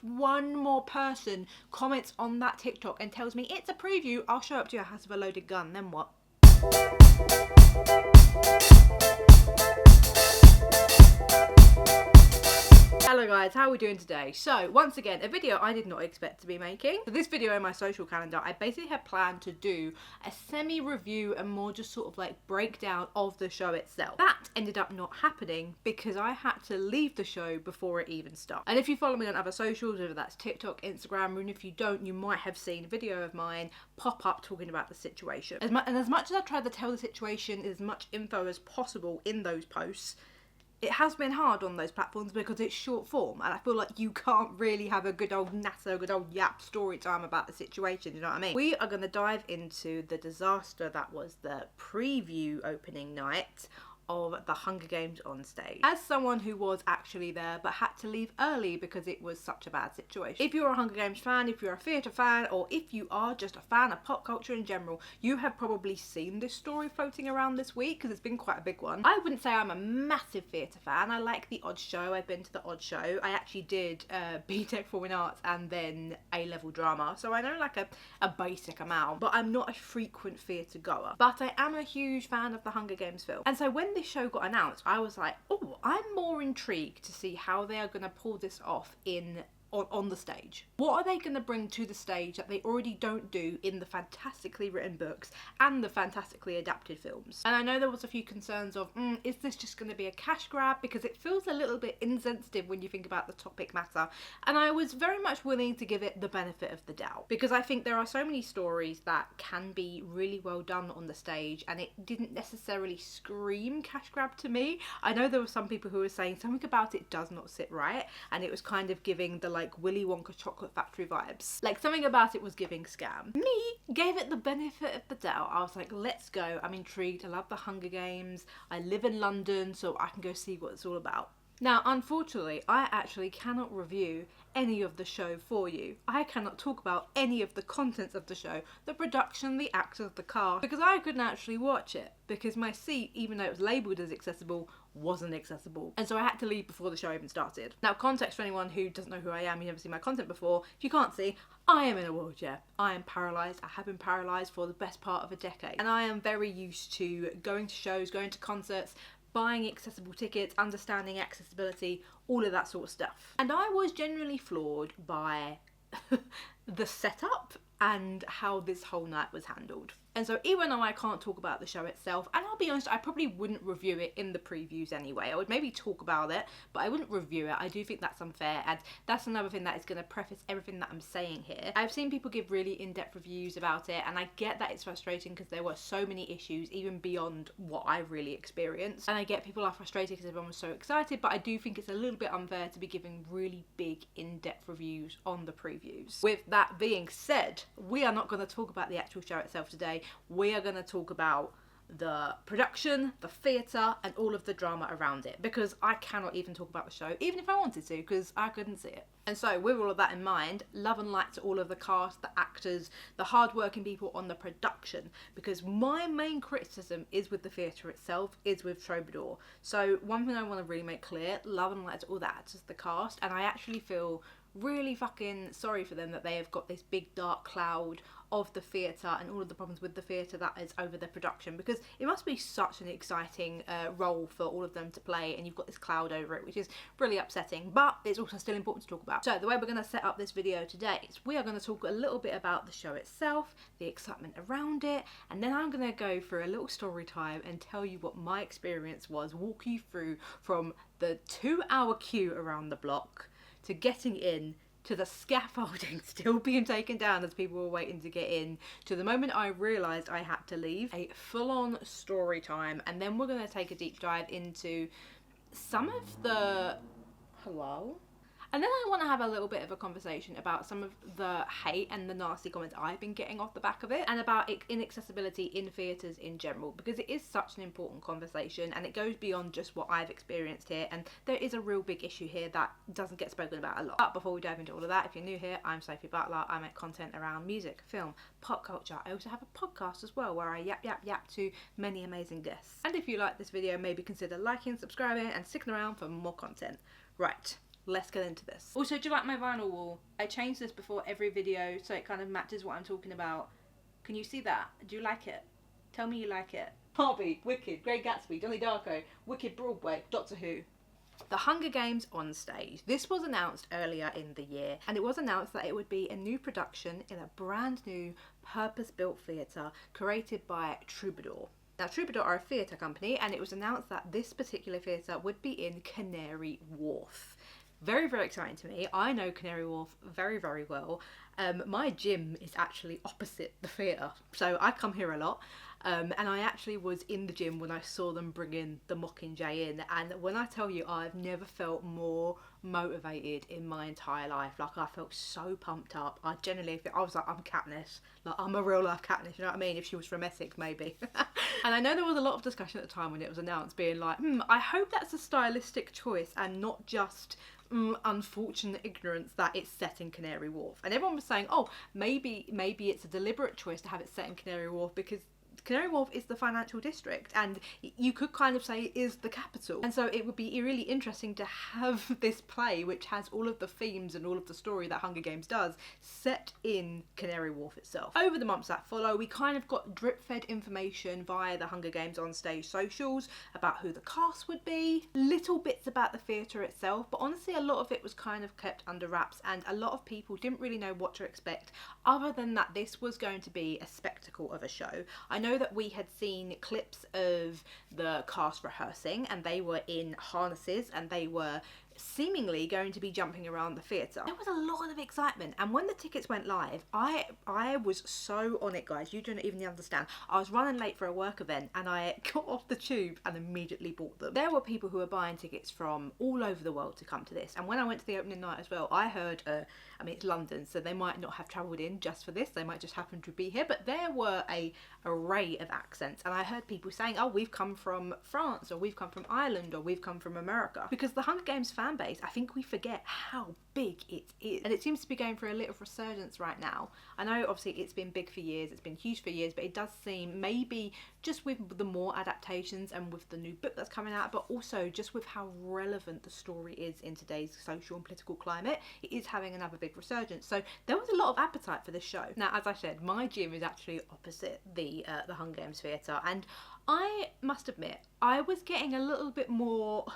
one more person comments on that TikTok and tells me it's a preview, I'll show up to your house with a loaded gun, then what? Hello guys, how are we doing today? So once again, a video I did not expect to be making. For this video in my social calendar, I basically had planned to do a semi-review and more just sort of like breakdown of the show itself. That ended up not happening because I had to leave the show before it even started. And if you follow me on other socials, whether that's TikTok, Instagram, and if you don't, you might have seen a video of mine pop up talking about the situation. As much as I tried to tell the situation as much info as possible in those posts, it has been hard on those platforms because it's short form, and I feel like you can't really have a good old natter, good old yap story time about the situation, you know what I mean? We are going to dive into the disaster that was the preview opening night of the Hunger Games on stage. As someone who was actually there but had to leave early because it was such a bad situation. If you're a Hunger Games fan, if you're a theatre fan, or if you are just a fan of pop culture in general, you have probably seen this story floating around this week because it's been quite a big one. I wouldn't say I'm a massive theatre fan. I like the odd show. I've been to the odd show. I actually did BTEC Performing Arts and then A-level drama, so I know like a basic amount, but I'm not a frequent theatre goer. But I am a huge fan of the Hunger Games film, and so when this show got announced, I was like, oh, I'm more intrigued to see how they are going to pull this off on the stage. What are they going to bring to the stage that they already don't do in the fantastically written books and the fantastically adapted films? And I know there was a few concerns of, is this just going to be a cash grab? Because it feels a little bit insensitive when you think about the topic matter. And I was very much willing to give it the benefit of the doubt, because I think there are so many stories that can be really well done on the stage, and it didn't necessarily scream cash grab to me. I know there were some people who were saying something about it does not sit right, and it was kind of giving the like Willy Wonka chocolate factory vibes. Like something about it was giving scam. Me gave it the benefit of the doubt. I was like, let's go. I'm intrigued. I love the Hunger Games. I live in London, so I can go see what it's all about. Now, unfortunately, I actually cannot review any of the show for you. I cannot talk about any of the contents of the show, the production, the actors, the cast, because I couldn't actually watch it because my seat, even though it was labelled as accessible, wasn't accessible. And so I had to leave before the show even started. Now, context for anyone who doesn't know who I am, you've never seen my content before, if you can't see, I am in a wheelchair. I am paralysed. I have been paralysed for the best part of a decade. And I am very used to going to shows, going to concerts, buying accessible tickets, understanding accessibility, all of that sort of stuff. And I was genuinely floored by the setup and how this whole night was handled. And so even though I can't talk about the show itself, and I'll be honest, I probably wouldn't review it in the previews anyway. I would maybe talk about it, but I wouldn't review it. I do think that's unfair, and that's another thing that is going to preface everything that I'm saying here. I've seen people give really in-depth reviews about it, and I get that it's frustrating because there were so many issues, even beyond what I really experienced. And I get people are frustrated because everyone was so excited, but I do think it's a little bit unfair to be giving really big, in-depth reviews on the previews. With that being said, we are not going to talk about the actual show itself today. We are going to talk about the production, the theatre, and all of the drama around it, because I cannot even talk about the show, even if I wanted to, because I couldn't see it. And so with all of that in mind, love and light to all of the cast, the actors, the hard-working people on the production, because my main criticism is with the theatre itself, is with Troubadour. So one thing I want to really make clear, love and light to all the actors, the cast, and I actually feel really fucking sorry for them that they have got this big dark cloud of the theatre and all of the problems with the theatre that is over the production, because it must be such an exciting role for all of them to play, and you've got this cloud over it, which is really upsetting, but it's also still important to talk about. So the way we're going to set up this video today is we are going to talk a little bit about the show itself, the excitement around it, and then I'm going to go through a little story time and tell you what my experience was, walk you through from the 2-hour queue around the block to getting in, to the scaffolding still being taken down as people were waiting to get in, to the moment I realised I had to leave. A full-on story time, and then we're going to take a deep dive into some of the... Hello? And then I want to have a little bit of a conversation about some of the hate and the nasty comments I've been getting off the back of it, and about inaccessibility in theatres in general, because it is such an important conversation and it goes beyond just what I've experienced here, and there is a real big issue here that doesn't get spoken about a lot. But before we dive into all of that, if you're new here, I'm Sophie Butler. I make content around music, film, pop culture. I also have a podcast as well where I yap to many amazing guests. And if you like this video, maybe consider liking, subscribing and sticking around for more content. Right. let's get into this. Also, do you like my vinyl wall? I changed this before every video so it kind of matches what I'm talking about. Can you see that? Do you like it? Tell me you like it. Barbie, Wicked, Great Gatsby, Donnie Darko, Wicked Broadway, Doctor Who. The Hunger Games on stage. This was announced earlier in the year, and it was announced that it would be a new production in a brand new purpose-built theatre created by Troubadour. Now, Troubadour are a theatre company, and it was announced that this particular theatre would be in Canary, Wharf. Very, very exciting to me. I know Canary Wharf very, very well. My gym is actually opposite the theatre, so I come here a lot. And I actually was in the gym when I saw them bringing the Mockingjay in, and when I tell you, I've never felt more motivated in my entire life. Like, I felt so pumped up. I was like, I'm Katniss. Like, I'm a real life Katniss, you know what I mean? If she was from Essex, maybe. And I know there was a lot of discussion at the time when it was announced, being like, I hope that's a stylistic choice and not just unfortunate ignorance that it's set in Canary Wharf. And everyone was saying, oh, maybe it's a deliberate choice to have it set in Canary Wharf because Canary Wharf is the financial district, and you could kind of say it is the capital. And so it would be really interesting to have this play, which has all of the themes and all of the story that Hunger Games does, set in Canary Wharf itself. Over the months that follow, we kind of got drip-fed information via the Hunger Games on stage socials about who the cast would be, little bits about the theatre itself, but honestly a lot of it was kind of kept under wraps, and a lot of people didn't really know what to expect, other than that this was going to be a spectacle of a show. I know that we had seen clips of the cast rehearsing, and they were in harnesses and they were seemingly going to be jumping around the theatre. There was a lot of excitement, and when the tickets went live, I was so on it, guys. You don't even understand. I was running late for a work event and I got off the tube and immediately bought them. There were people who were buying tickets from all over the world to come to this, and when I went to the opening night as well, I heard I mean, it's London, so they might not have travelled in just for this, they might just happen to be here, but there were a array of accents, and I heard people saying, oh, we've come from France, or we've come from Ireland, or we've come from America. Because the Hunger Games fan base, I think we forget how big it is, and it seems to be going for a little resurgence right now. I know obviously it's been big for years, it's been huge for years, but it does seem, maybe just with the more adaptations and with the new book that's coming out, but also just with how relevant the story is in today's social and political climate, it is having another big resurgence. So there was a lot of appetite for this show. Now, as I said, my gym is actually opposite the Hunger Games Theatre, and I must admit, I was getting a little bit more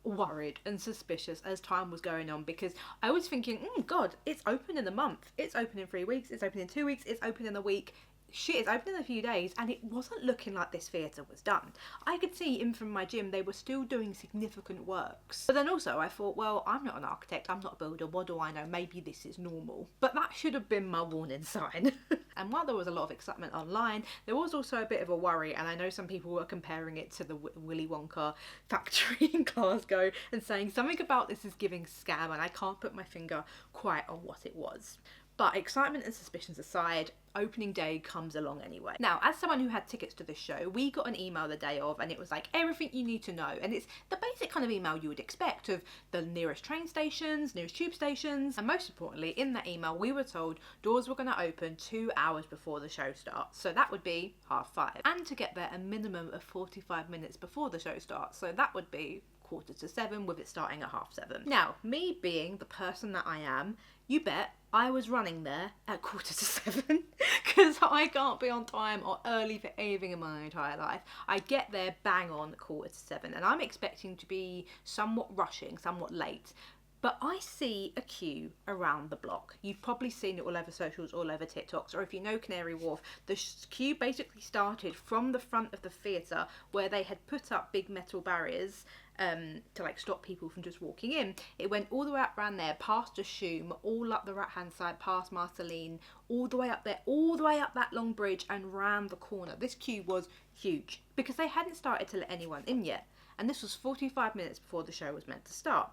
worried and suspicious as time was going on, because I was thinking, God, it's open in a month, it's open in 3 weeks, it's open in 2 weeks, it's open in a week. Shit, it's open in a few days, and it wasn't looking like this theatre was done. I could see in from my gym they were still doing significant works. But then also I thought, well, I'm not an architect, I'm not a builder, what do I know? Maybe this is normal. But that should have been my warning sign. And while there was a lot of excitement online, there was also a bit of a worry, and I know some people were comparing it to the Willy Wonka factory in Glasgow and saying something about this is giving scam, and I can't put my finger quite on what it was. But excitement and suspicions aside, opening day comes along anyway. Now, as someone who had tickets to this show, we got an email the day of, and it was like everything you need to know. And it's the basic kind of email you would expect of the nearest train stations, nearest tube stations, and most importantly, in that email, we were told doors were going to open 2 hours before the show starts. So that would be 5:30. And to get there a minimum of 45 minutes before the show starts. So that would be 6:45, with it starting at 7:30. Now, me being the person that I am, you bet I was running there at 7:15 because I can't be on time or early for anything in my entire life. I get there bang on 7:15, and I'm expecting to be somewhat rushing, somewhat late. But I see a queue around the block. You've probably seen it all over socials, all over TikToks, or if you know Canary Wharf, the queue basically started from the front of the theatre where they had put up big metal barriers to like stop people from just walking in. It went all the way up around there, past Ashume, all up the right hand side, past Marceline, all the way up there, all the way up that long bridge and round the corner. This queue was huge because they hadn't started to let anyone in yet, and this was 45 minutes before the show was meant to start.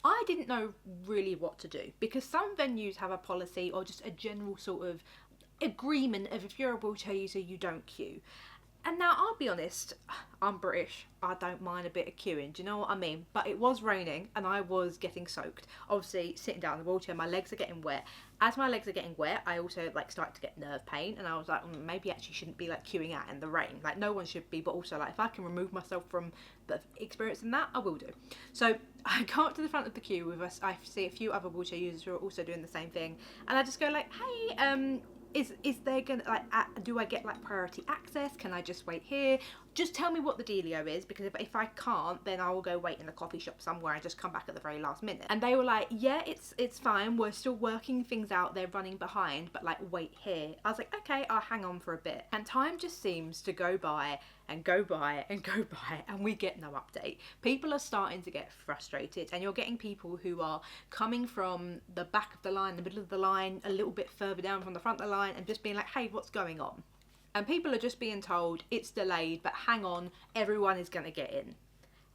I didn't know really what to do, because some venues have a policy or just a general sort of agreement of if you're a wheelchair user you don't queue. And now I'll be honest, I'm British. I don't mind a bit of queuing. Do you know what I mean? But it was raining and I was getting soaked. Obviously, sitting down in the wheelchair, my legs are getting wet. As my legs are getting wet, I also like start to get nerve pain, and I was like, maybe I actually shouldn't be like queuing out in the rain. Like no one should be, but also like if I can remove myself from the experience in that, I will do. So I go up to the front of the queue with us. I see a few other wheelchair users who are also doing the same thing, and I just go like, hey, is there gonna like do I get like priority access? Can I just wait here? Just tell me what the dealio is, because if I can't, then I will go wait in a coffee shop somewhere and just come back at the very last minute. And they were like, yeah, it's fine, we're still working things out, they're running behind, but like wait here. I was like, okay, I'll hang on for a bit. And time just seems to go by and go by and go by, and we get no update. People are starting to get frustrated, and you're getting people who are coming from the back of the line, the middle of the line, a little bit further down from the front of the line, and just being like, hey, what's going on? And people are just being told it's delayed, but hang on, everyone is going to get in.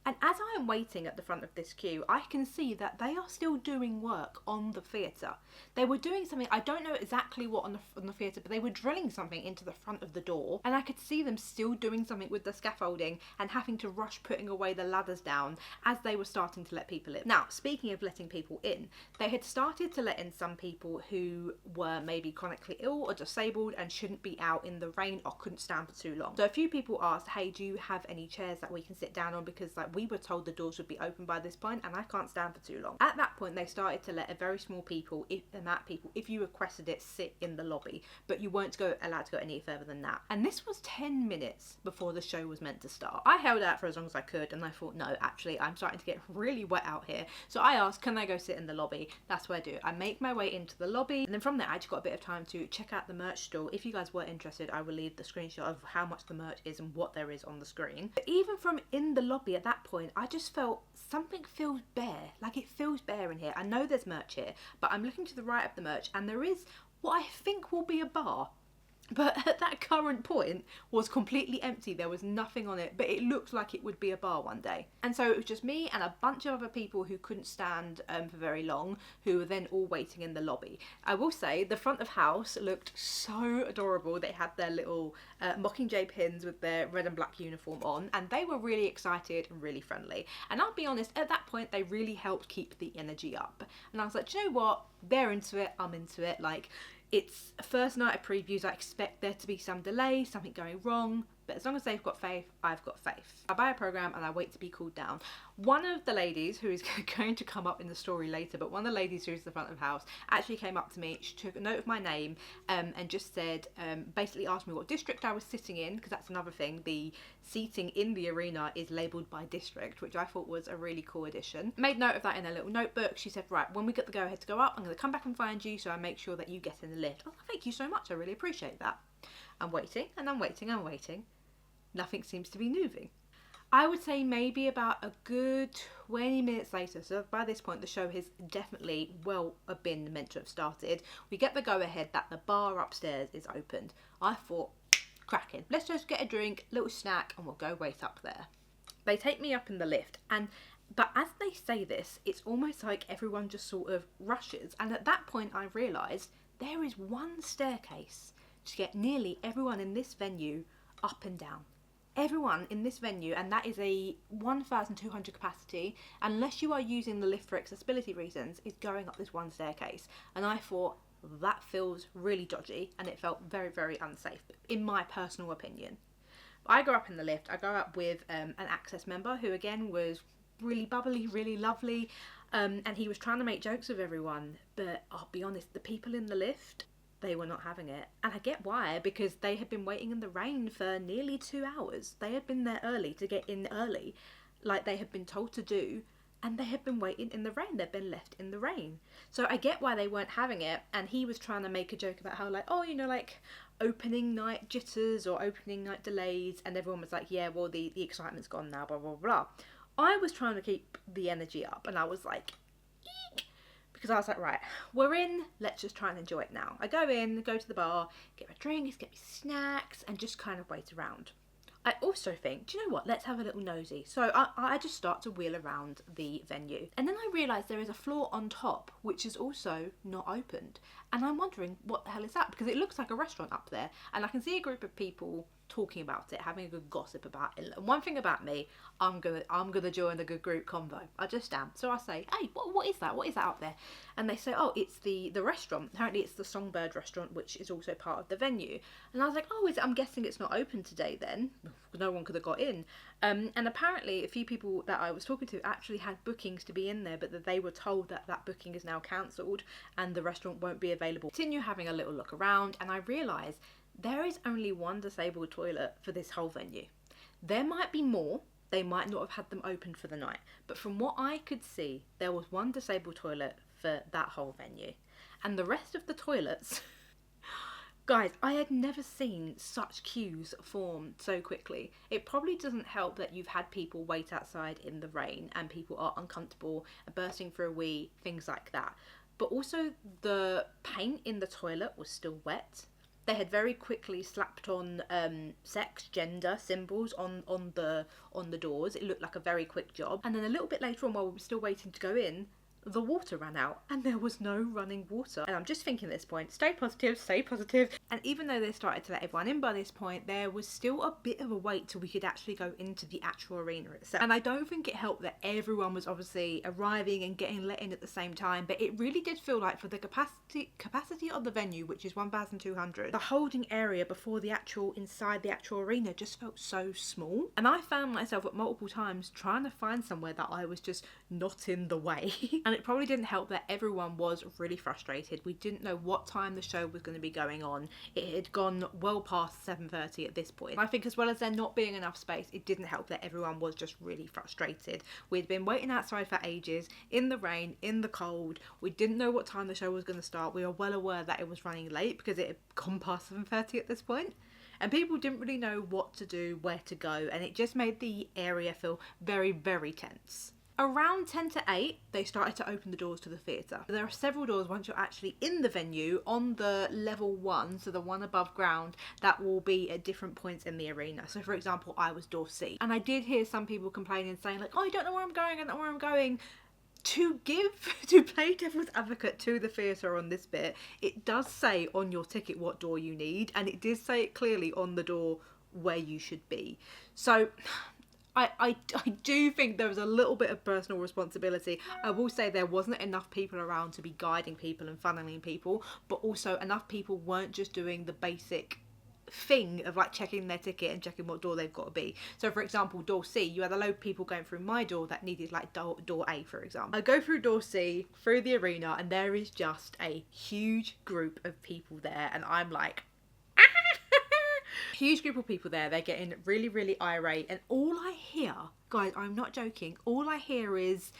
And as I am waiting at the front of this queue, I can see that they are still doing work on the theatre. They were doing something, I don't know exactly what on the theatre, but they were drilling something into the front of the door, and I could see them still doing something with the scaffolding and having to rush putting away the ladders down as they were starting to let people in. Now, speaking of letting people in, they had started to let in some people who were maybe chronically ill or disabled and shouldn't be out in the rain or couldn't stand for too long. So a few people asked, hey, do you have any chairs that we can sit down on, because like we were told the doors would be open by this point and I can't stand for too long. At that point, they started to let a very small people, if you requested it, sit in the lobby, but you weren't allowed to go any further than that. And this was 10 minutes before the show was meant to start. I held out for as long as I could, and I thought, no, actually, I'm starting to get really wet out here. So I asked, can I go sit in the lobby? That's what I do. I make my way into the lobby, and then from there, I just got a bit of time to check out the merch store. If you guys were interested, I will leave the screenshot of how much the merch is and what there is on the screen. But even from in the lobby at that point, I just felt something feels bare. Like it feels bare in here. I know there's merch here, but I'm looking to the right of the merch and there is what I think will be a bar. But at that current point was completely empty. There was nothing on it, but it looked like it would be a bar one day. And so it was just me and a bunch of other people who couldn't stand for very long, who were then all waiting in the lobby. I will say the front of house looked so adorable. They had their little Mockingjay pins with their red and black uniform on, and they were really excited and really friendly. And I'll be honest, at that point they really helped keep the energy up. And I was like, do you know what? They're into it, I'm into it. Like, it's first night of previews, I expect there to be some delay, something going wrong, but as long as they've got faith, I've got faith. I buy a programme and I wait to be cooled down. One of the ladies, who is going to come up in the story later, but one of the ladies who's the front of house actually came up to me, she took a note of my name and just said, basically asked me what district I was sitting in, because that's another thing, the seating in the arena is labelled by district, which I thought was a really cool addition. Made note of that in a little notebook. She said, right, when we get the go ahead to go up, I'm going to come back and find you, so I make sure that you get in the lift. Oh, thank you so much, I really appreciate that. I'm waiting and I'm waiting and I'm waiting. Nothing seems to be moving. I would say maybe about a good 20 minutes later, so by this point the show has definitely been meant to have started, we get the go ahead that the bar upstairs is opened. I thought, cracking, let's just get a drink, little snack, and we'll go wait up there. They take me up in the lift, but as they say this, it's almost like everyone just sort of rushes, and at that point I realised there is one staircase to get nearly everyone in this venue up and down. Everyone in this venue, and that is a 1,200 capacity, unless you are using the lift for accessibility reasons, is going up this one staircase. And I thought, that feels really dodgy, and it felt very, very unsafe, in my personal opinion. I go up in the lift, I go up with an Access member who again was really bubbly, really lovely, and he was trying to make jokes with everyone, but I'll be honest, the people in the lift, they were not having it. And I get why, because they had been waiting in the rain for nearly 2 hours. They had been there early to get in early, like they had been told to do, and they had been waiting in the rain. They'd been left in the rain. So I get why they weren't having it, and he was trying to make a joke about how, like, oh, you know, like opening night jitters or opening night delays, and everyone was like, yeah, well, the excitement's gone now, blah, blah, blah. I was trying to keep the energy up, and I was like, eek, because I was like, right, we're in, let's just try and enjoy it now. I go in, go to the bar, get my drinks, get me snacks, and just kind of wait around. I also think, do you know what, let's have a little nosy. So I just start to wheel around the venue. And then I realise there is a floor on top, which is also not opened. And I'm wondering, what the hell is that? Because it looks like a restaurant up there. And I can see a group of people talking about it, having a good gossip about it. And one thing about me, I'm gonna join a good group convo. I just am. So I say, hey, what is that? What is that up there? And they say, oh, it's the restaurant. Apparently it's the Songbird restaurant, which is also part of the venue. And I was like, oh, is it? I'm guessing it's not open today then. No one could have got in. And apparently a few people that I was talking to actually had bookings to be in there, but that they were told that that booking is now cancelled and the restaurant won't be available. Continue having a little look around, and I realised there is only one disabled toilet for this whole venue. There might be more. They might not have had them open for the night, but from what I could see, there was one disabled toilet for that whole venue. And the rest of the toilets, guys, I had never seen such queues form so quickly. It probably doesn't help that you've had people wait outside in the rain and people are uncomfortable, bursting for a wee, things like that. But also the paint in the toilet was still wet. They had very quickly slapped on sex, gender symbols on the doors. It looked like a very quick job. And then a little bit later on, while we were still waiting to go in, the water ran out and there was no running water. And I'm just thinking at this point, stay positive, stay positive. And even though they started to let everyone in by this point, there was still a bit of a wait till we could actually go into the actual arena itself. And I don't think it helped that everyone was obviously arriving and getting let in at the same time, but it really did feel like for the capacity of the venue, which is 1,200, the holding area before the actual, inside the actual arena just felt so small. And I found myself at multiple times trying to find somewhere that I was just not in the way. And it probably didn't help that everyone was really frustrated. We didn't know what time the show was going to be going on. It had gone well past 7:30 at this point. I think as well as there not being enough space, it didn't help that everyone was just really frustrated. We'd been waiting outside for ages, in the rain, in the cold. We didn't know what time the show was going to start. We were well aware that it was running late because it had gone past 7:30 at this point. And people didn't really know what to do, where to go, and it just made the area feel very, very tense. Around 10 to 8, they started to open the doors to the theatre. There are several doors once you're actually in the venue on the level 1, so the one above ground, that will be at different points in the arena. So for example, I was door C. And I did hear some people complaining, saying like, oh, I don't know where I'm going, I don't know where I'm going. To play devil's advocate to the theatre on this bit, it does say on your ticket what door you need, and it did say it clearly on the door where you should be. So I do think there was a little bit of personal responsibility. I will say there wasn't enough people around to be guiding people and funneling people, but also enough people weren't just doing the basic thing of like checking their ticket and checking what door they've got to be. So for example, door C, you had a load of people going through my door that needed like door A, for example. I go through door C, through the arena, and there is just a huge group of people there, and I'm like, huge group of people there. They're getting really, really irate, and all I hear, guys, I'm not joking, all I hear is,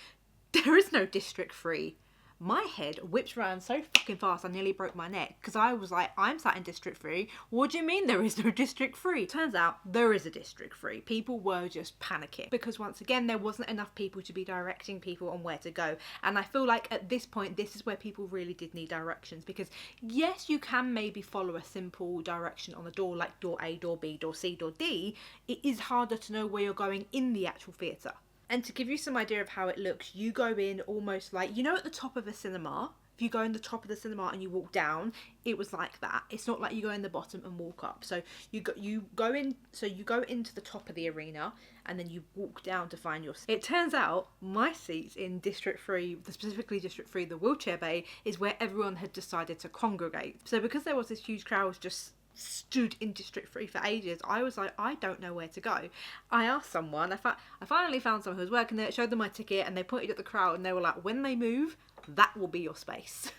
there is no District 3. My head whips around so fucking fast I nearly broke my neck, because I was like, I'm sat in District 3. What do you mean there is no District 3? Turns out there is a District 3. People were just panicking because once again there wasn't enough people to be directing people on where to go. And I feel like at this point this is where people really did need directions, because yes, you can maybe follow a simple direction on the door like door A, door B, door C, door D. It is harder to know where you're going in the actual theatre. And to give you some idea of how it looks, you go in almost like, you know, at the top of a cinema, if you go in the top of the cinema and you walk down, it was like that. It's not like you go in the bottom and walk up. So you go into the top of the arena and then you walk down to find your seat. It turns out my seats in District 3, specifically District 3, the wheelchair bay, is where everyone had decided to congregate. So because there was this huge crowd just stood in District 3 for ages, I was like, I don't know where to go. I asked someone, I finally found someone who was working there, showed them my ticket, and they pointed at the crowd and they were like, when they move, that will be your space.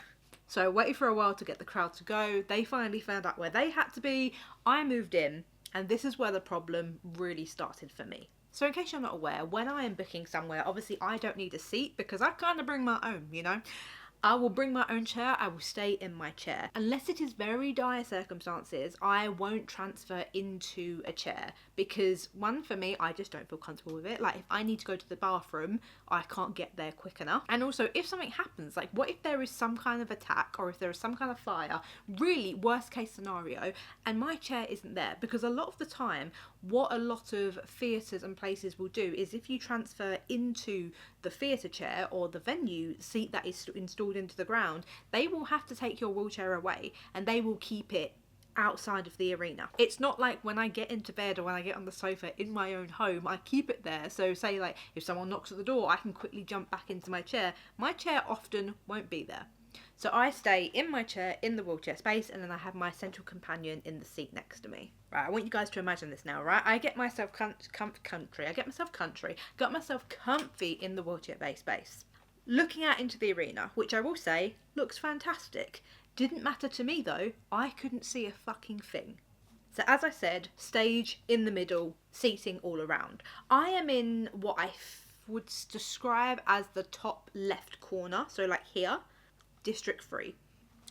So I waited for a while to get the crowd to go. They finally found out where they had to be. I moved in, and this is where the problem really started for me. So in case you're not aware, when I am booking somewhere, obviously I don't need a seat because I kind of bring my own, you know. I will bring my own chair, I will stay in my chair. Unless it is very dire circumstances, I won't transfer into a chair because one, for me, I just don't feel comfortable with it. Like if I need to go to the bathroom, I can't get there quick enough. And also if something happens, like what if there is some kind of attack or if there is some kind of fire, really worst case scenario, and my chair isn't there? Because a lot of the time, what a lot of theatres and places will do is if you transfer into the theatre chair or the venue seat that is installed into the ground, they will have to take your wheelchair away and they will keep it outside of the arena. It's not like when I get into bed or when I get on the sofa in my own home, I keep it there. So say like if someone knocks at the door, I can quickly jump back into my chair. My chair often won't be there. So I stay in my chair in the wheelchair space, and then I have my central companion in the seat next to me. Right, I want you guys to imagine this now, right? I get myself got myself comfy in the wheelchair-based space. Looking out into the arena, which I will say looks fantastic. Didn't matter to me though, I couldn't see a fucking thing. So as I said, stage in the middle, seating all around. I am in what I would describe as the top left corner, so like here. District 3,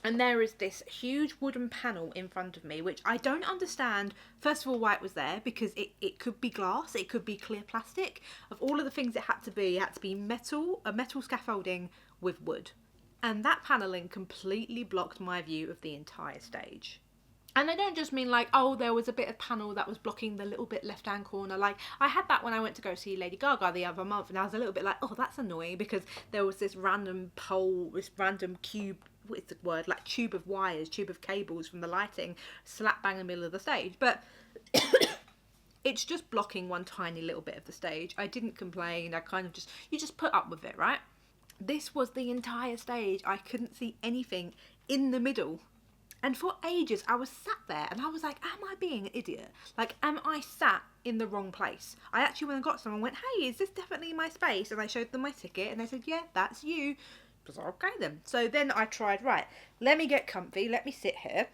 and there is this huge wooden panel in front of me, which I don't understand first of all why it was there, because it could be glass, it could be clear plastic. Of all of the things it had to be metal, a metal scaffolding with wood, and that panelling completely blocked my view of the entire stage. And I don't just mean like, oh, there was a bit of panel that was blocking the little bit left hand corner. Like I had that when I went to go see Lady Gaga the other month, and I was a little bit like, oh, that's annoying, because there was this random pole, this random cube, what's the word, like tube of wires, tube of cables from the lighting slap bang in the middle of the stage. But it's just blocking one tiny little bit of the stage. I didn't complain. I kind of you just put up with it, right? This was the entire stage. I couldn't see anything in the middle. And for ages, I was sat there and I was like, am I being an idiot? Like, am I sat in the wrong place? I actually, when I got someone, went, hey, is this definitely my space? And I showed them my ticket and they said, yeah, that's you. I was like, okay then. So then I tried, right, let me get comfy, let me sit here,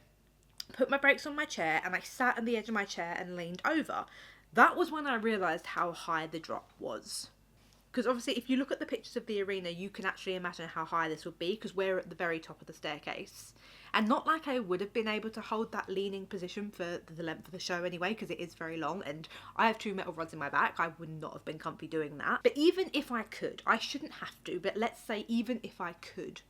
put my brakes on my chair, and I sat on the edge of my chair and leaned over. That was when I realised how high the drop was. Because obviously if you look at the pictures of the arena, you can actually imagine how high this would be, because we're at the very top of the staircase. And not like I would have been able to hold that leaning position for the length of the show anyway, because it is very long and I have 2 metal rods in my back. I would not have been comfy doing that. But even if I could, I shouldn't have to, but let's say even if I could,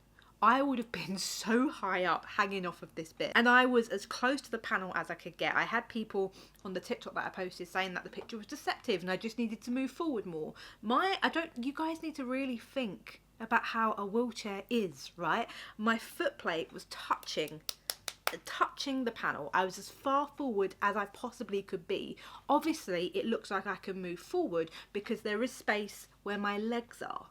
I would have been so high up hanging off of this bit. And I was as close to the panel as I could get. I had people on the TikTok that I posted saying that the picture was deceptive and I just needed to move forward more. You guys need to really think about how a wheelchair is, right? My foot plate was touching the panel. I was as far forward as I possibly could be. Obviously, it looks like I can move forward because there is space where my legs are.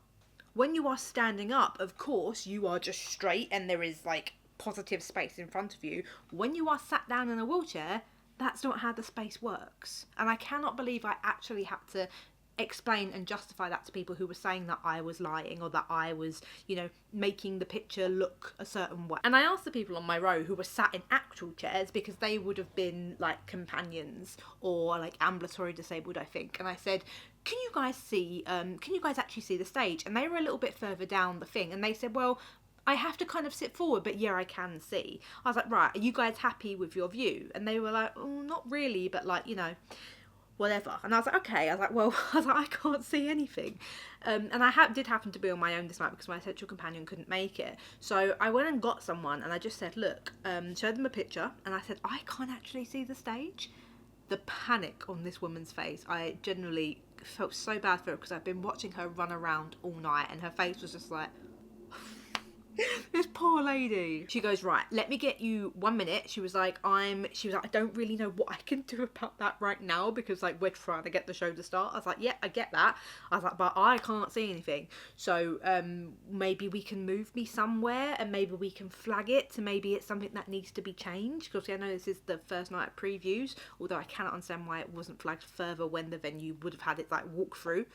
When you are standing up, of course, you are just straight and there is like positive space in front of you. When you are sat down in a wheelchair, that's not how the space works. And I cannot believe I actually had to explain and justify that to people who were saying that I was lying or that I was, you know, making the picture look a certain way. And I asked the people on my row who were sat in actual chairs, because they would have been like companions or like ambulatory disabled, I think. And I said, can you guys actually see the stage? And they were a little bit further down the thing. And they said, well, I have to kind of sit forward, but yeah, I can see. I was like, right, are you guys happy with your view? And they were like, oh, not really, but like, you know, whatever. And I was like, okay. I was like, I can't see anything. And I did happen to be on my own this night because my central companion couldn't make it. So I went and got someone and I just said, look, showed them a picture. And I said, I can't actually see the stage. The panic on this woman's face, I generally felt so bad for her, because I've been watching her run around all night and her face was just like, this poor lady. She goes, right, let me get you 1 minute. She was like, I don't really know what I can do about that right now, because like we're trying to get the show to start. I was like, yeah, I get that. I was like, but I can't see anything. So maybe we can move me somewhere and maybe we can flag it to maybe it's something that needs to be changed. Because I know this is the first night of previews, although I cannot understand why it wasn't flagged further when the venue would have had it like walk through.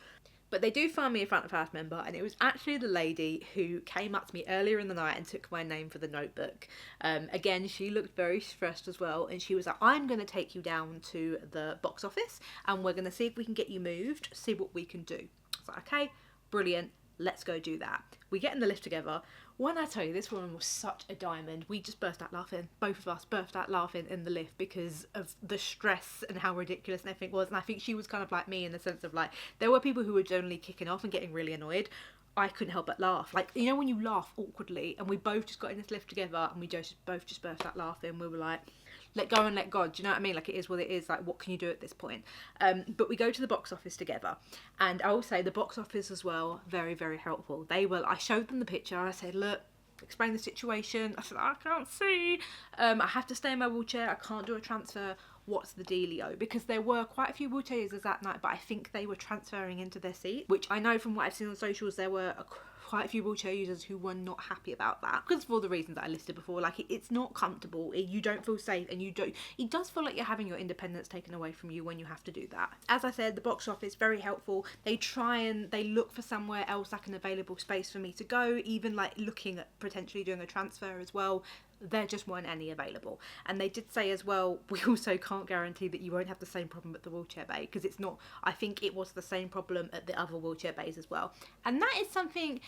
But they do find me in front of house member, and it was actually the lady who came up to me earlier in the night and took my name for the notebook. Again, she looked very stressed as well, and she was like, I'm going to take you down to the box office and we're going to see if we can get you moved, see what we can do. I was like, okay, brilliant, let's go do that. We get in the lift together. When I tell you, this woman was such a diamond. We just burst out laughing. Both of us burst out laughing in the lift because of the stress and how ridiculous everything was. And I think she was kind of like me in the sense of like, there were people who were generally kicking off and getting really annoyed. I couldn't help but laugh. Like, you know when you laugh awkwardly, and we both just got in this lift together and we both just burst out laughing. We were like, let go and let God. Do you know what I mean? Like, it is what it is. Like, what can you do at this point? But we go to the box office together, and I will say the box office as well, very, very helpful. I showed them the picture. I said, look, explained the situation. I said, I can't see. I have to stay in my wheelchair. I can't do a transfer. What's the dealio? Because there were quite a few wheelchair users that night, but I think they were transferring into their seat, which I know from what I've seen on socials, there were quite a few wheelchair users who were not happy about that, because for the reasons that I listed before. Like, it's not comfortable, you don't feel safe, and it does feel like you're having your independence taken away from you when you have to do that. As I said, the box office very helpful. They look for somewhere else, like an available space for me to go, even like looking at potentially doing a transfer as well. There just weren't any available. And they did say as well, we also can't guarantee that you won't have the same problem at the wheelchair bay, because it's not, I think it was the same problem at the other wheelchair bays as well. And that is something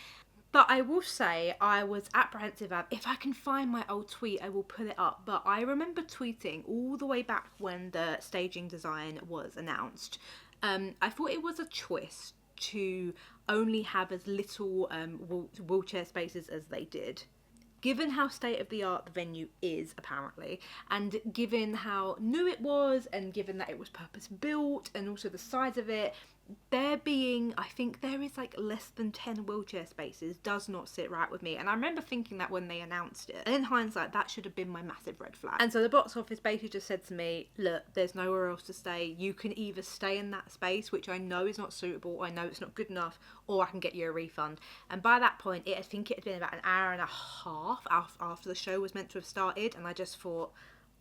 that I will say I was apprehensive of. If I can find my old tweet, I will put it up. But I remember tweeting all the way back when the staging design was announced. I thought it was a choice to only have as little wheelchair spaces as they did. Given how state-of-the-art the venue is, apparently, and given how new it was, and given that it was purpose-built, and also the size of it, there being, I think there is like less than 10 wheelchair spaces does not sit right with me. And I remember thinking that when they announced it. And in hindsight, that should have been my massive red flag. And so the box office basically just said to me, look, there's nowhere else to stay. You can either stay in that space, which I know is not suitable, I know it's not good enough, or I can get you a refund. And by that point, I think it had been about an hour and a half after the show was meant to have started. And I just thought,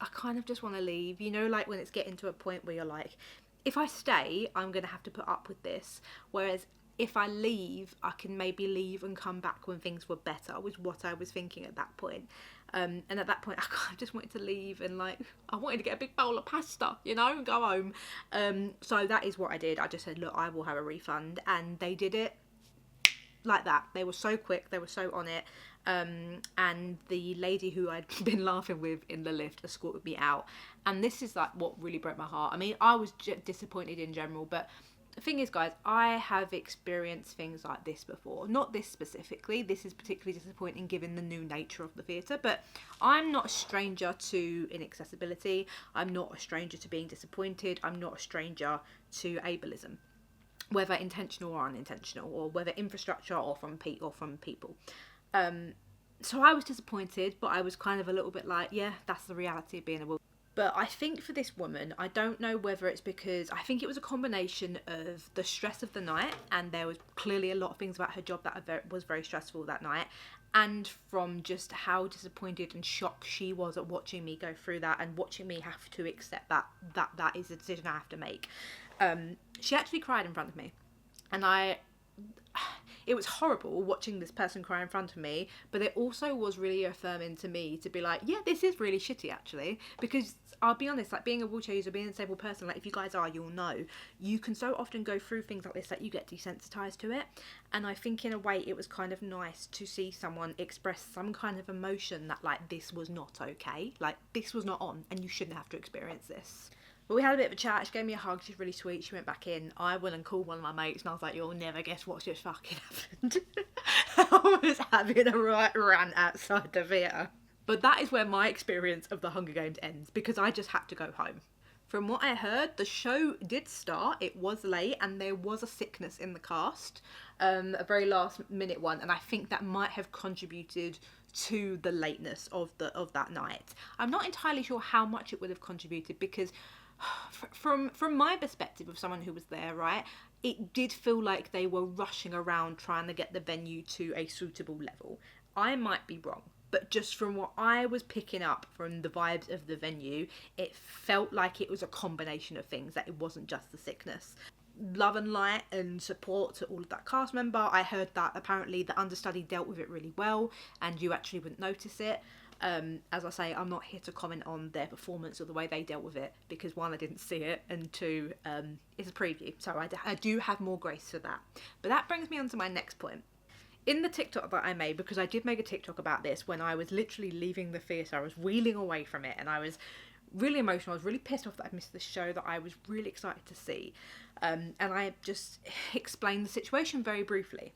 I kind of just want to leave. You know, like when it's getting to a point where you're like, if I stay, I'm going to have to put up with this. Whereas if I leave, I can maybe leave and come back when things were better, was what I was thinking at that point. And at that point, I kind of just wanted to leave, and like, I wanted to get a big bowl of pasta, you know, and go home. So that is what I did. I just said, look, I will have a refund. And they did it like that. They were so quick. They were so on it. And the lady who I'd been laughing with in the lift escorted me out. And this is like what really broke my heart. I mean, I was disappointed in general, but the thing is, guys, I have experienced things like this before. Not this specifically. This is particularly disappointing given the new nature of the theatre, but I'm not a stranger to inaccessibility. I'm not a stranger to being disappointed. I'm not a stranger to ableism, whether intentional or unintentional, or whether infrastructure or from people. So I was disappointed, but I was kind of a little bit like, yeah, that's the reality of being a woman. But I think for this woman, I don't know whether it's because, I think it was a combination of the stress of the night, and there was clearly a lot of things about her job that was very stressful that night, and from just how disappointed and shocked she was at watching me go through that, and watching me have to accept that is a decision I have to make. She actually cried in front of me, and it was horrible watching this person cry in front of me, but it also was really affirming to me to be like, yeah, this is really shitty actually, because I'll be honest, like being a wheelchair user, being a disabled person, like if you guys are, you'll know, you can so often go through things like this that you get desensitized to it. And I think in a way it was kind of nice to see someone express some kind of emotion that like this was not okay, like this was not on, and you shouldn't have to experience this. But we had a bit of a chat. She gave me a hug. She's really sweet. She went back in. I went and called one of my mates, and I was like, you'll never guess what just fucking happened. I was having a right rant outside the theatre. But that is where my experience of the Hunger Games ends, because I just had to go home. From what I heard, the show did start. It was late, and there was a sickness in the cast, a very last minute one, and I think that might have contributed to the lateness of that night. I'm not entirely sure how much it would have contributed, because from my perspective of someone who was there, right, it did feel like they were rushing around trying to get the venue to a suitable level. I might be wrong, but just from what I was picking up from the vibes of the venue, it felt like it was a combination of things, that it wasn't just the sickness. Love and light and support to all of that cast member. I heard that apparently the understudy dealt with it really well, and you actually wouldn't notice it. As I say, I'm not here to comment on their performance or the way they dealt with it, because one, I didn't see it, and two, it's a preview, so I do have more grace for that. But that brings me on to my next point. In the TikTok that I made, because I did make a TikTok about this when I was literally leaving the theatre, I was wheeling away from it, and I was really emotional. I was really pissed off that I missed this show that I was really excited to see. And I just explained the situation very briefly.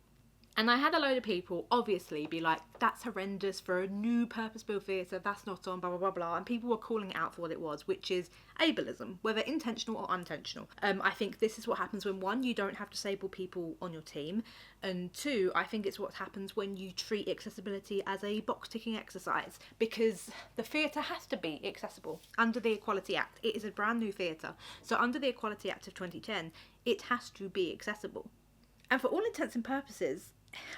And I had a load of people obviously be like, that's horrendous for a new purpose-built theatre, that's not on, blah, blah, blah, blah. And people were calling it out for what it was, which is ableism, whether intentional or unintentional. I think this is what happens when, one, you don't have disabled people on your team, and two, I think it's what happens when you treat accessibility as a box-ticking exercise, because the theatre has to be accessible under the Equality Act. It is a brand new theatre. So under the Equality Act of 2010, it has to be accessible. And for all intents and purposes,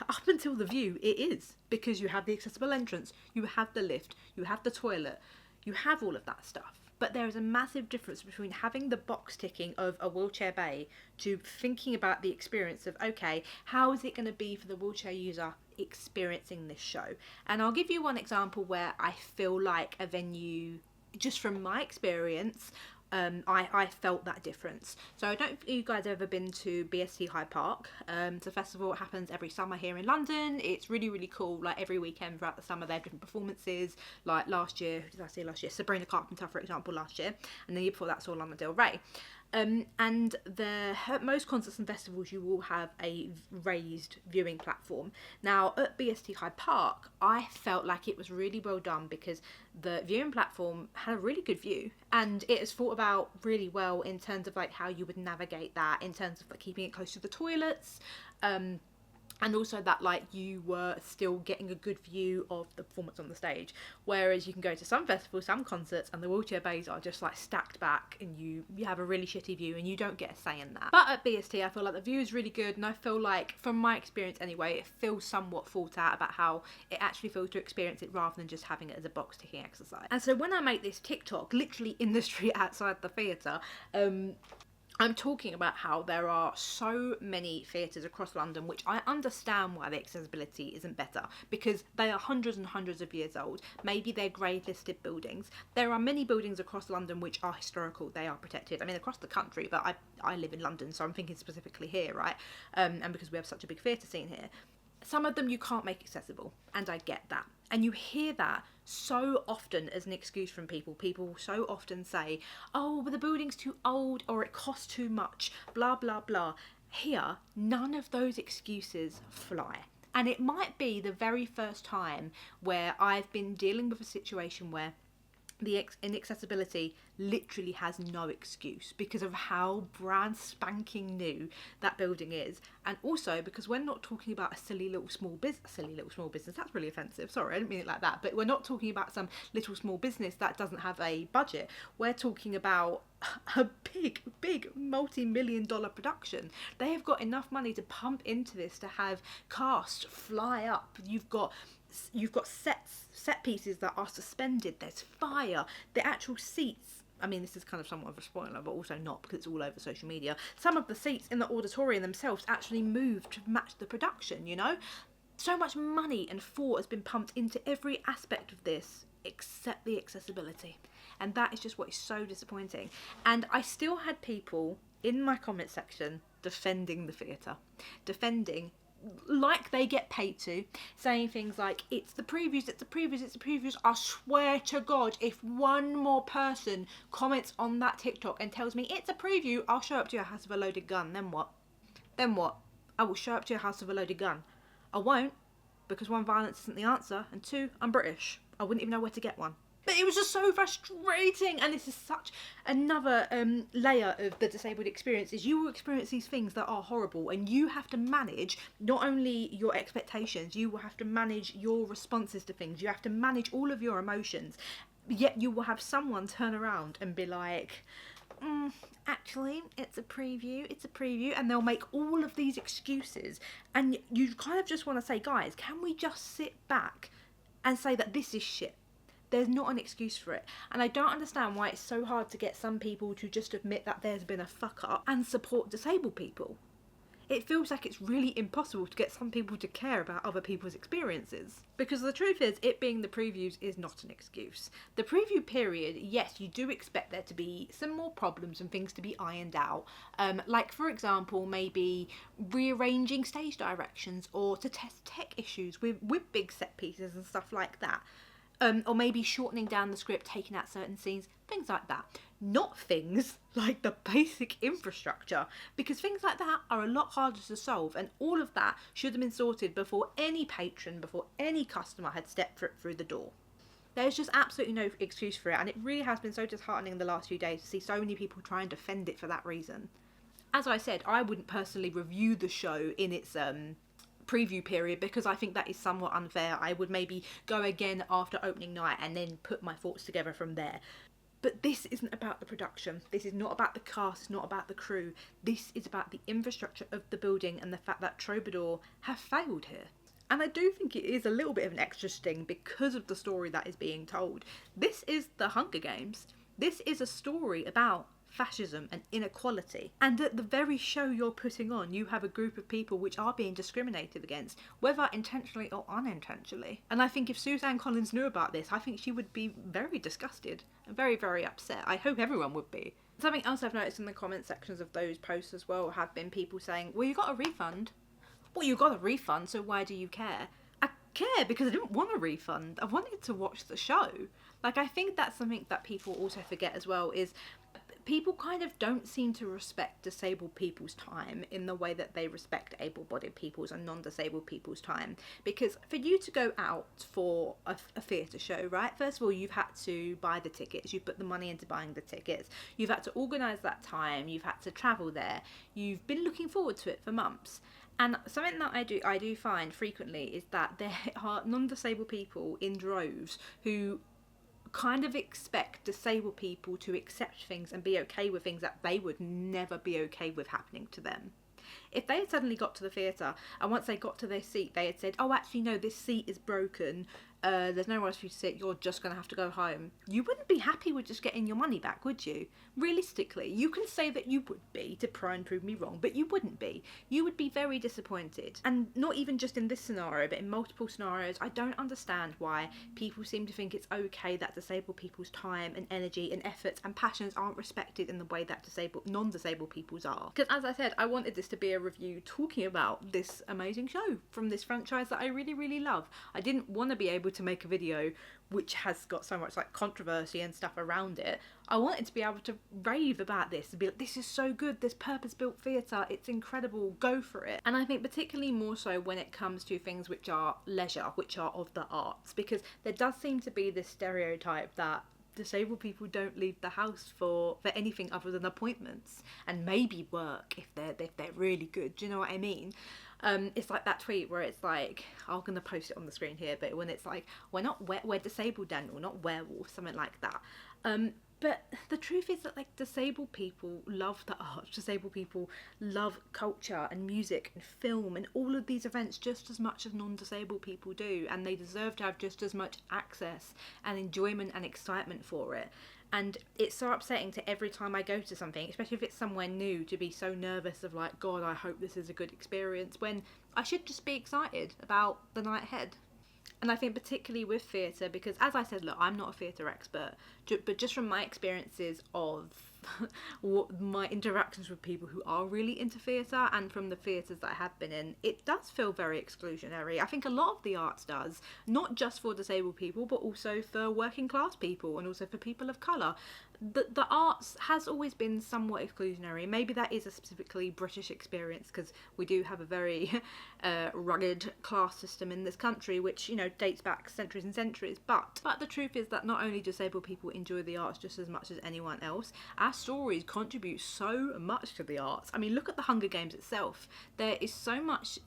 up until the view, it is, because you have the accessible entrance, you have the lift, you have the toilet, you have all of that stuff. But there is a massive difference between having the box ticking of a wheelchair bay to thinking about the experience of, okay, how is it going to be for the wheelchair user experiencing this show? And I'll give you one example where I feel like a venue, just from my experience, I felt that difference. So I don't know if you guys have ever been to BST Hyde Park. It's a festival that happens every summer here in London. It's really, really cool. Like every weekend throughout the summer they have different performances. Like last year, who did I see last year? Sabrina Carpenter, for example, last year. And the year before that saw Lana Del Rey. And at most concerts and festivals you will have a raised viewing platform. Now at BST Hyde Park I felt like it was really well done because the viewing platform had a really good view, and it is thought about really well in terms of like how you would navigate that, in terms of like keeping it close to the toilets, and also that like you were still getting a good view of the performance on the stage. Whereas you can go to some festivals, some concerts, and the wheelchair bays are just like stacked back and you have a really shitty view and you don't get a say in that. But at BST I feel like the view is really good, and I feel like, from my experience anyway, it feels somewhat thought out about how it actually feels to experience it rather than just having it as a box ticking exercise. And so when I make this TikTok literally in the street outside the theatre, I'm talking about how there are so many theatres across London, which I understand why the accessibility isn't better, because they are hundreds and hundreds of years old. Maybe they're grade listed buildings. There are many buildings across London which are historical, they are protected. I mean, across the country, but I live in London, so I'm thinking specifically here, right? And because we have such a big theatre scene here. Some of them you can't make accessible, and I get that. And you hear that so often as an excuse from people. People so often say, oh, but the building's too old, or it costs too much, blah, blah, blah. Here, none of those excuses fly. And it might be the very first time where I've been dealing with a situation where the inaccessibility literally has no excuse because of how brand spanking new that building is, and also because we're not talking about a silly little small business. That's really offensive, sorry, I didn't mean it like that, but we're not talking about some little small business that doesn't have a budget. We're talking about a big multi-million-dollar production. They have got enough money to pump into this to have cast fly up. You've got set pieces that are suspended, there's fire, the actual seats, I mean, this is kind of somewhat of a spoiler, but also not, because it's all over social media. Some of the seats in the auditorium themselves actually moved to match the production, you know? So much money and thought has been pumped into every aspect of this except the accessibility. And that is just what is so disappointing. And I still had people in my comment section defending the theatre. Defending, like they get paid to, saying things like, it's the previews, it's the previews, it's the previews. I swear to God, if one more person comments on that TikTok and tells me it's a preview, I'll show up to your house with a loaded gun. Then what? Then what? I will show up to your house with a loaded gun. I won't, because one, violence isn't the answer, and two, I'm British. I wouldn't even know where to get one. But it was just so frustrating, and this is such another layer of the disabled experience, is you will experience these things that are horrible, and you have to manage not only your expectations, you will have to manage your responses to things, you have to manage all of your emotions, yet you will have someone turn around and be like, actually, it's a preview, and they'll make all of these excuses, and you kind of just want to say, guys, can we just sit back and say that this is shit? There's not an excuse for it. And I don't understand why it's so hard to get some people to just admit that there's been a fuck up and support disabled people. It feels like it's really impossible to get some people to care about other people's experiences. Because the truth is, it being the previews is not an excuse. The preview period, yes, you do expect there to be some more problems and things to be ironed out. Like, for example, maybe rearranging stage directions, or to test tech issues with big set pieces and stuff like that. Or maybe shortening down the script, taking out certain scenes, things like that. Not things like the basic infrastructure, because things like that are a lot harder to solve, and all of that should have been sorted before any patron, before any customer had stepped foot through the door. There's just absolutely no excuse for it, and it really has been so disheartening in the last few days to see so many people try and defend it for that reason. As I said, I wouldn't personally review the show in its preview period, because I think that is somewhat unfair. I would maybe go again after opening night and then put my thoughts together from there. But this isn't about the production. This is not about the cast. It's not about the crew. This is about the infrastructure of the building and the fact that Troubadour have failed here. And I do think it is a little bit of an extra sting because of the story that is being told. This is the Hunger Games. This is a story about fascism and inequality. And at the very show you're putting on, you have a group of people which are being discriminated against, whether intentionally or unintentionally. And I think if Suzanne Collins knew about this, I think she would be very disgusted and very, very upset. I hope everyone would be. Something else I've noticed in the comment sections of those posts as well have been people saying, well, you got a refund. Well, you got a refund, so why do you care? I care because I didn't want a refund. I wanted to watch the show. Like, I think that's something that people also forget as well, is people kind of don't seem to respect disabled people's time in the way that they respect able-bodied people's and non-disabled people's time. Because for you to go out for a theatre show, right, first of all, you've had to buy the tickets, you've put the money into buying the tickets, you've had to organise that time, you've had to travel there, you've been looking forward to it for months. And something that I do find frequently is that there are non-disabled people in droves who kind of expect disabled people to accept things and be okay with things that they would never be okay with happening to them. If they had suddenly got to the theatre and once they got to their seat they had said, oh actually no, this seat is broken, there's nowhere else for you to sit, you're just going to have to go home, you wouldn't be happy with just getting your money back, would you? Realistically, you can say that you would be to try and prove me wrong, but you wouldn't be. You would be very disappointed. And not even just in this scenario, but in multiple scenarios, I don't understand why people seem to think it's okay that disabled people's time and energy and efforts and passions aren't respected in the way that non-disabled people's are. Because as I said, I wanted this to be a review talking about this amazing show from this franchise that I really, really love. I didn't want to be able to make a video which has got so much like controversy and stuff around it. I wanted to be able to rave about this and be like, this is so good, this purpose-built theatre, it's incredible, go for it. And I think particularly more so when it comes to things which are leisure, which are of the arts, because there does seem to be this stereotype that disabled people don't leave the house for anything other than appointments and maybe work if they're really good. Do you know what I mean? It's like that tweet where it's like, I'm gonna post it on the screen here, but when it's like, we're disabled, Daniel, not werewolf, something like that. But the truth is that like disabled people love the arts, disabled people love culture and music and film and all of these events just as much as non-disabled people do, and they deserve to have just as much access and enjoyment and excitement for it. And it's so upsetting to every time I go to something, especially if it's somewhere new, to be so nervous of like, God, I hope this is a good experience, when I should just be excited about the night ahead. And I think particularly with theatre, because as I said, look, I'm not a theatre expert, but just from my experiences of what my interactions with people who are really into theatre and from the theatres that I have been in, it does feel very exclusionary. I think a lot of the arts does, not just for disabled people, but also for working class people and also for people of colour. The arts has always been somewhat exclusionary. Maybe that is a specifically British experience because we do have a very rugged class system in this country, which, you know, dates back centuries and centuries. But the truth is that not only disabled people enjoy the arts just as much as anyone else, our stories contribute so much to the arts. I mean, look at the Hunger Games itself. There is so much,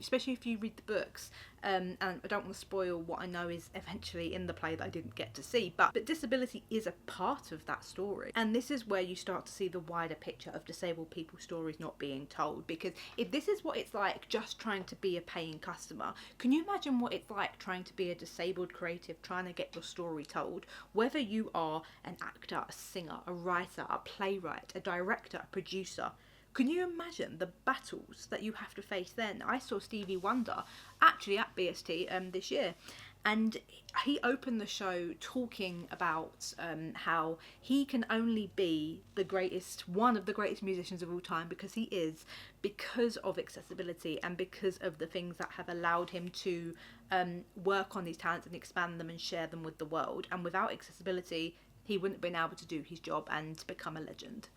especially if you read the books, and I don't want to spoil what I know is eventually in the play that I didn't get to see, but disability is a part of that story. And this is where you start to see the wider picture of disabled people's stories not being told, because if this is what it's like just trying to be a paying customer, can you imagine what it's like trying to be a disabled creative, trying to get your story told, whether you are an actor, a singer, a writer, a playwright, a director, a producer? Can you imagine the battles that you have to face then? I saw Stevie Wonder actually at BST this year, and he opened the show talking about how he can only be one of the greatest musicians of all time because of accessibility and because of the things that have allowed him to work on these talents and expand them and share them with the world. And without accessibility, he wouldn't have been able to do his job and become a legend.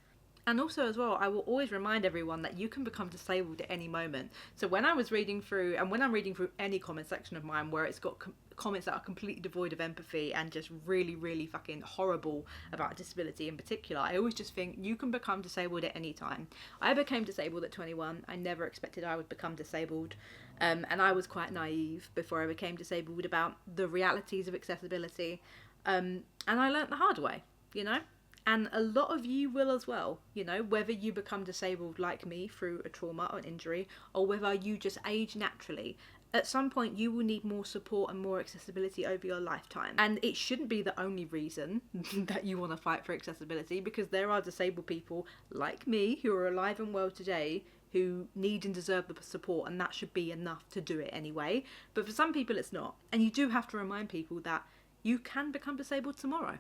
And also as well, I will always remind everyone that you can become disabled at any moment. So when I was reading through, and when I'm reading through any comment section of mine where it's got comments that are completely devoid of empathy and just really, really fucking horrible about disability in particular, I always just think you can become disabled at any time. I became disabled at 21. I never expected I would become disabled. And I was quite naive before I became disabled about the realities of accessibility. And I learnt the hard way, you know? And a lot of you will as well, you know, whether you become disabled like me through a trauma or an injury, or whether you just age naturally. At some point you will need more support and more accessibility over your lifetime. And it shouldn't be the only reason that you want to fight for accessibility, because there are disabled people like me who are alive and well today who need and deserve the support, and that should be enough to do it anyway. But for some people it's not. And you do have to remind people that you can become disabled tomorrow.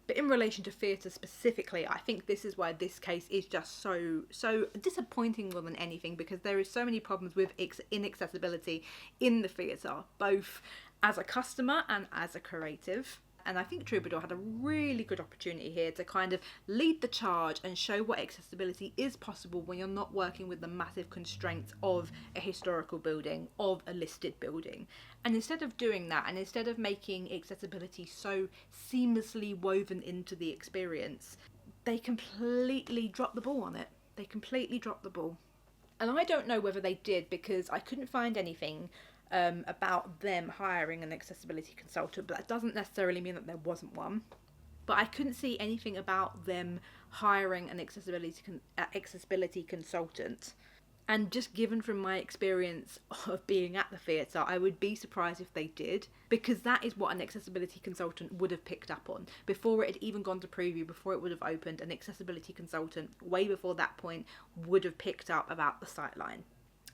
But in relation to theatre specifically, I think this is why this case is just so disappointing more than anything, because there is so many problems with inaccessibility in the theatre, both as a customer and as a creative. And I think Troubadour had a really good opportunity here to kind of lead the charge and show what accessibility is possible when you're not working with the massive constraints of a historical building, of a listed building. And instead of doing that, and instead of making accessibility so seamlessly woven into the experience, they completely dropped the ball on it. They completely dropped the ball. And I don't know whether they did, because I couldn't find anything about them hiring an accessibility consultant, but that doesn't necessarily mean that there wasn't one. But I couldn't see anything about them hiring an accessibility consultant. And just given from my experience of being at the theatre, I would be surprised if they did, because that is what an accessibility consultant would have picked up on. Before it had even gone to preview, before it would have opened, an accessibility consultant, way before that point, would have picked up about the sightline.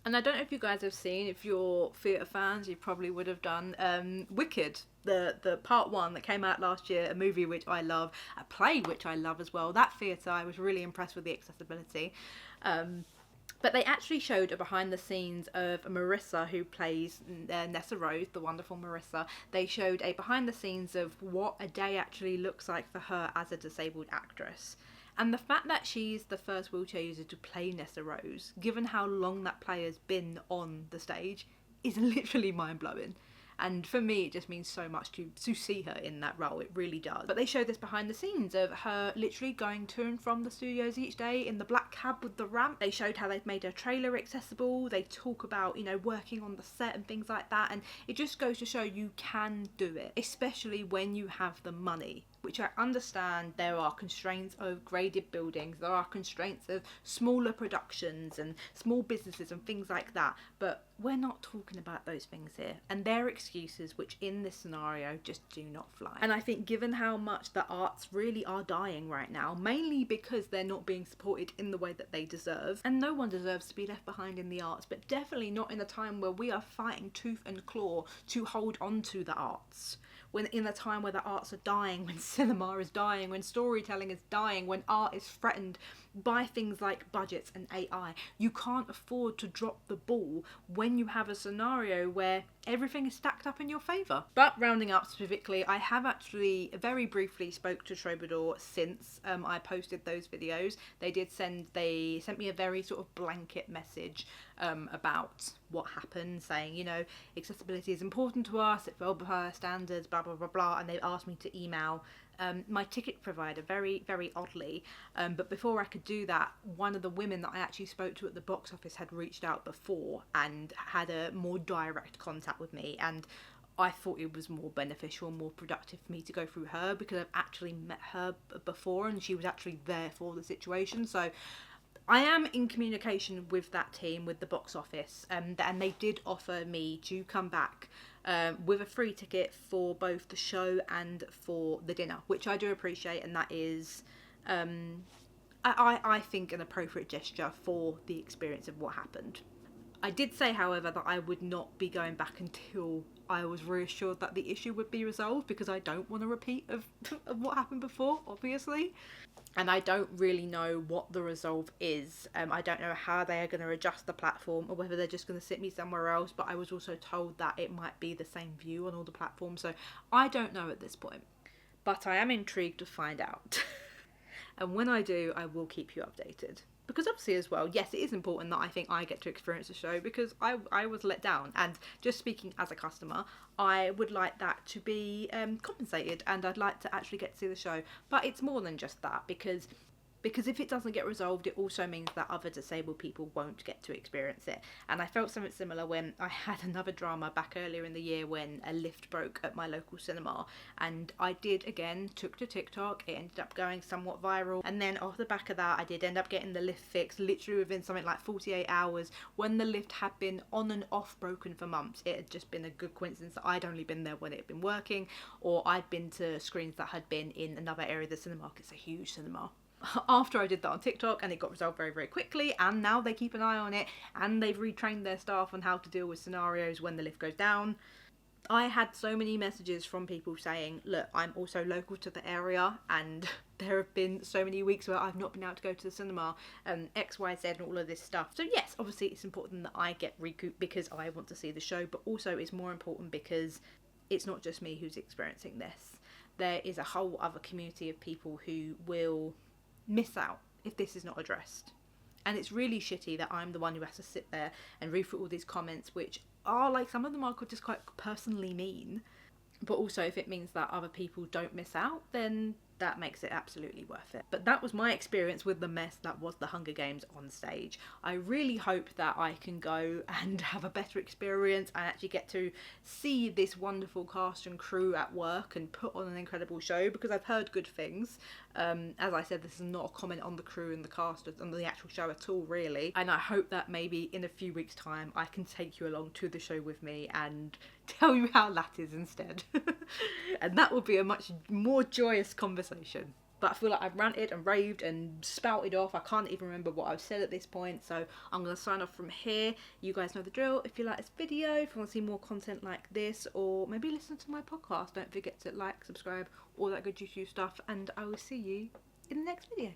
And I don't know if you guys have seen, if you're theatre fans, you probably would have done Wicked, the part 1 that came out last year, a movie which I love, a play which I love as well. That theatre, I was really impressed with the accessibility. But they actually showed a behind the scenes of Marissa, who plays Nessa Rose, the wonderful Marissa. They showed a behind the scenes of what a day actually looks like for her as a disabled actress. And the fact that she's the first wheelchair user to play Nessa Rose, given how long that play has been on the stage, is literally mind-blowing. And for me, it just means so much to see her in that role. It really does. But they showed this behind the scenes of her literally going to and from the studios each day in the black cab with the ramp. They showed how they've made her trailer accessible. They talk about, you know, working on the set and things like that. And it just goes to show you can do it, especially when you have the money. Which I understand there are constraints of graded buildings, there are constraints of smaller productions and small businesses and things like that, but we're not talking about those things here. And they're excuses which in this scenario just do not fly. And I think given how much the arts really are dying right now, mainly because they're not being supported in the way that they deserve, and no one deserves to be left behind in the arts, but definitely not in a time where we are fighting tooth and claw to hold on to the arts. When in a time where the arts are dying, when cinema is dying, when storytelling is dying, when art is threatened by things like budgets and AI, you can't afford to drop the ball when you have a scenario where everything is stacked up in your favour. But rounding up specifically, I have actually very briefly spoke to Troubadour since I posted those videos. They sent me a very sort of blanket message about what happened, saying, you know, accessibility is important to us, it fell below our standards, blah blah blah blah, and they asked me to email my ticket provider very, very oddly. But before I could do that, one of the women that I actually spoke to at the box office had reached out before and had a more direct contact with me, and I thought it was more beneficial, more productive for me to go through her, because I've actually met her before and she was actually there for the situation. So I am in communication with that team, with the box office, and they did offer me to come back with a free ticket for both the show and for the dinner, which I do appreciate, and that is, I think, an appropriate gesture for the experience of what happened. I did say, however, that I would not be going back until I was reassured that the issue would be resolved, because I don't want a repeat of what happened before, obviously. And I don't really know what the resolve is. I don't know how they are going to adjust the platform, or whether they're just going to sit me somewhere else. But I was also told that it might be the same view on all the platforms. So I don't know at this point. But I am intrigued to find out. And when I do, I will keep you updated. Because obviously as well, yes, it is important that I think I get to experience the show, because I was let down. And just speaking as a customer, I would like that to be compensated, and I'd like to actually get to see the show. But it's more than just that, because if it doesn't get resolved, it also means that other disabled people won't get to experience it. And I felt something similar when I had another drama back earlier in the year, when a lift broke at my local cinema, and I took to TikTok. It ended up going somewhat viral, and then off the back of that, I did end up getting the lift fixed literally within something like 48 hours, when the lift had been on and off broken for months. It had just been a good coincidence that I'd only been there when it had been working, or I'd been to screens that had been in another area of the cinema. It's a huge cinema. After I did that on TikTok, and it got resolved very, very quickly, and now they keep an eye on it, and they've retrained their staff on how to deal with scenarios when the lift goes down. I had so many messages from people saying, look, I'm also local to the area, and there have been so many weeks where I've not been able to go to the cinema, X, Y, Z, and all of this stuff. So yes, obviously it's important that I get recouped, because I want to see the show, but also it's more important because it's not just me who's experiencing this. There is a whole other community of people who will miss out if this is not addressed. And it's really shitty that I'm the one who has to sit there and read through all these comments, which are like, some of them are just quite personally mean, but also if it means that other people don't miss out, then that makes it absolutely worth it. But that was my experience with the mess that was the Hunger Games on stage. I really hope that I can go and have a better experience and actually get to see this wonderful cast and crew at work and put on an incredible show, because I've heard good things. As I said, this is not a comment on the crew and the cast and the actual show at all, really. And I hope that maybe in a few weeks' time I can take you along to the show with me and tell you how that is instead. And that will be a much more joyous conversation. But I feel like I've ranted and raved and spouted off. I can't even remember what I've said at this point, so I'm going to sign off from here. You guys know the drill. If you like this video, if you want to see more content like this, or maybe listen to my podcast, don't forget to like, subscribe, all that good YouTube stuff, and I will see you in the next video.